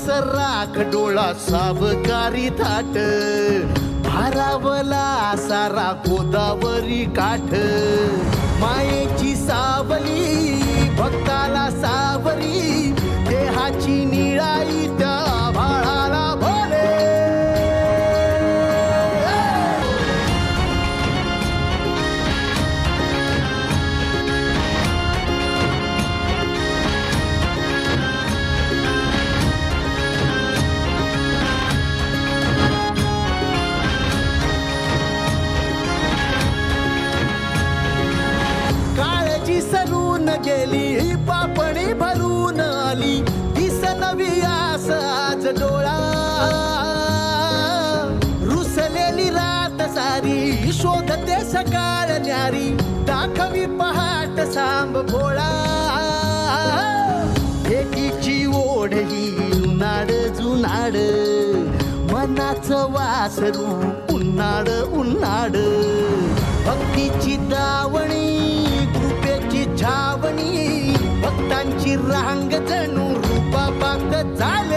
राख डोळा सावकारी थाट भारावला सारा गोदावरी काठ मायेची सावली भक्ताला सावरी देहाची निळाई त्या भाळाला भोले सरून गेली पापणी भरून आली दिस नवी आस आज डोळा रुसलेली रात सारी शोधते सकाळ न्यारी दाखवी पहाट सांब भोळा एकीची ओढ ही उन्हाळ जुनाड मनाचं वासरू उन्हाळ उन्हाळ भक्तीची दावणी छावणी भक्तांची रांग जणू रूपा बांग झाले